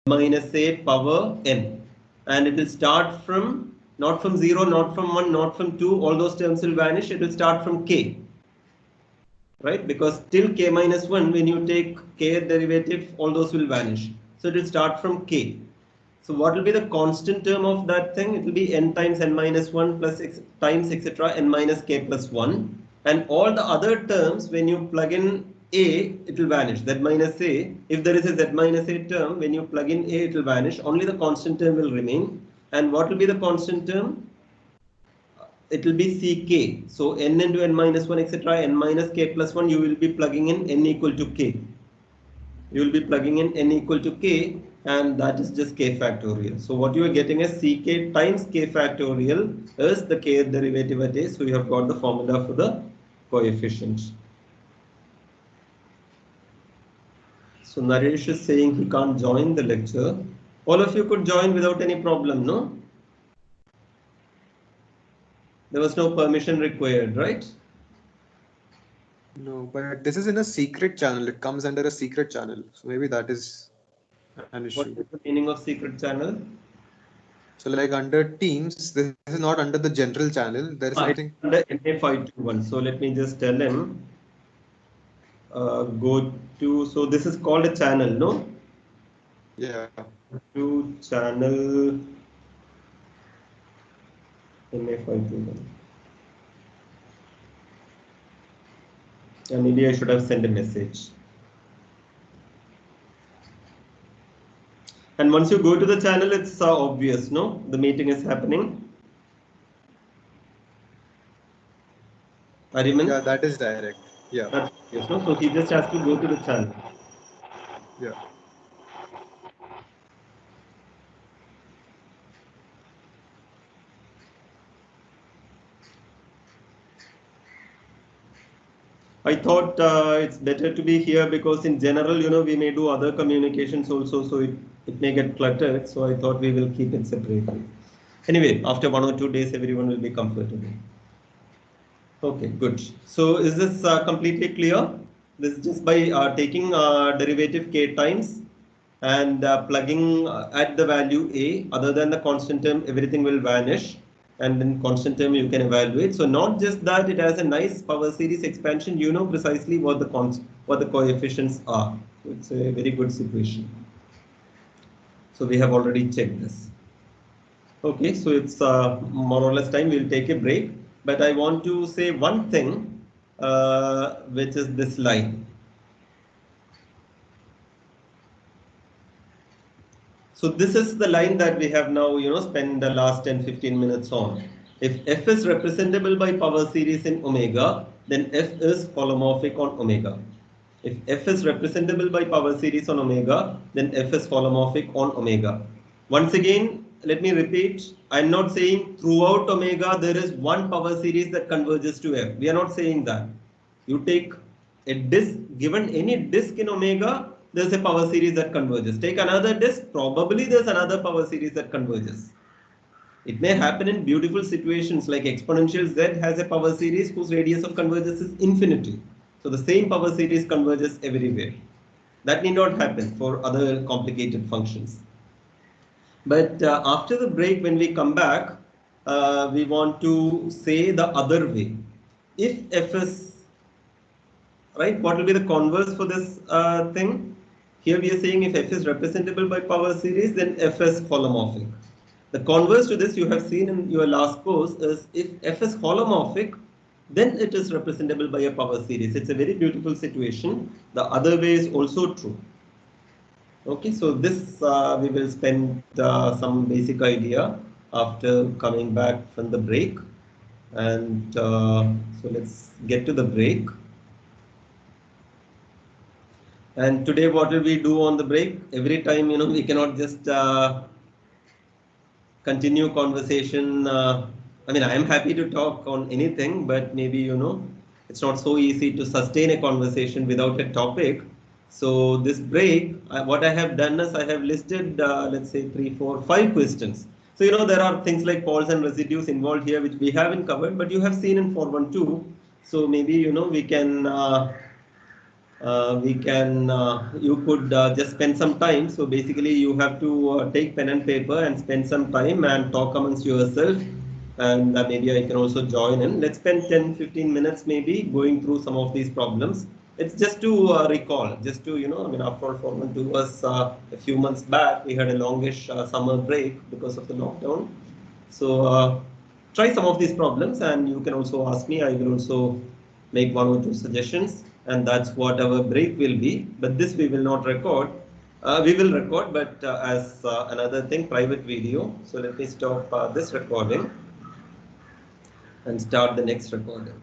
minus a power n, and it will start from not from 0, not from 1, not from 2, all those terms will vanish. It will start from k, right? Because till k minus 1, when you take k derivative, all those will vanish. So it will start from k. So what will be the constant term of that thing? It will be n times n minus 1 plus x times etc. n minus k plus 1. And all the other terms, when you plug in a, it will vanish. Z minus a, if there is a z minus a term, when you plug in a, it will vanish. Only the constant term will remain. And what will be the constant term? It will be ck. So n into n minus 1 etc. n minus k plus 1, you will be plugging in n equal to k. You will be plugging in n equal to k, and that is just k factorial. So what you are getting is ck times k factorial is the k derivative at a. So you have got the formula for the coefficient. So Naresh is saying he can't join the lecture. All of you could join without any problem, no? There was no permission required, right? No, but this is in a secret channel. It comes under a secret channel. So maybe that is an issue. What is the meaning of secret channel? So like under Teams, this is not under the general channel. There is something. It's under MA521. So let me just tell him. Go to, so this is called a channel, no? Yeah. To channel MA521. Maybe I should have sent a message. And once you go to the channel, it's obvious, no? The meeting is happening. Ariman? Yeah, that is direct. Yeah. That's obvious, no? So he just has to go to the channel. Yeah. I thought it's better to be here because in general, we may do other communications also, so it may get cluttered. So I thought we will keep it separately. Anyway, after 1 or 2 days, everyone will be comfortable. Okay, good. So is this completely clear? This is just by taking derivative k times and plugging at the value a, other than the constant term, everything will vanish. And in constant term, you can evaluate. So not just that, it has a nice power series expansion. You know precisely what the coefficients are. So it's a very good situation. So we have already checked this. Okay, so it's more or less time. We'll take a break. But I want to say one thing, which is this line. So this is the line that we have now, spent the last 10-15 minutes on. If f is representable by power series in omega, then f is holomorphic on omega. If f is representable by power series on omega, then f is holomorphic on omega. Once again, let me repeat, I'm not saying throughout omega there is one power series that converges to f. We are not saying that. You take a disk, given any disk in omega, there's a power series that converges. Take another disk, probably there's another power series that converges. It may happen in beautiful situations like exponential z has a power series whose radius of convergence is infinity. So the same power series converges everywhere. That need not happen for other complicated functions. But after the break, when we come back, we want to say the other way. If f is right, what will be the converse for this thing? Here we are saying if f is representable by power series, then f is holomorphic. The converse to this you have seen in your last course is if f is holomorphic, then it is representable by a power series. It's a very beautiful situation. The other way is also true. Okay, so this we will spend some basic idea after coming back from the break. And so let's get to the break. And today, what will we do on the break? Every time, we cannot just continue conversation. I mean, I am happy to talk on anything, but maybe, it's not so easy to sustain a conversation without a topic. So this break, what I have done is I have listed, let's say 3, 4, 5 questions. So, there are things like poles and residues involved here, which we haven't covered, but you have seen in 412. So maybe, we can we can, you could just spend some time. So basically you have to take pen and paper and spend some time and talk amongst yourself, and maybe I can also join in. Let's spend 10-15 minutes maybe going through some of these problems. It's just to recall, just to, I mean, after all, Formula 2 was a few months back. We had a longish summer break because of the lockdown. So try some of these problems, and you can also ask me. I will also make one or two suggestions, and that's what our break will be. But this we will not record. We will record, but as another thing, private video. So let me stop this recording and start the next recording.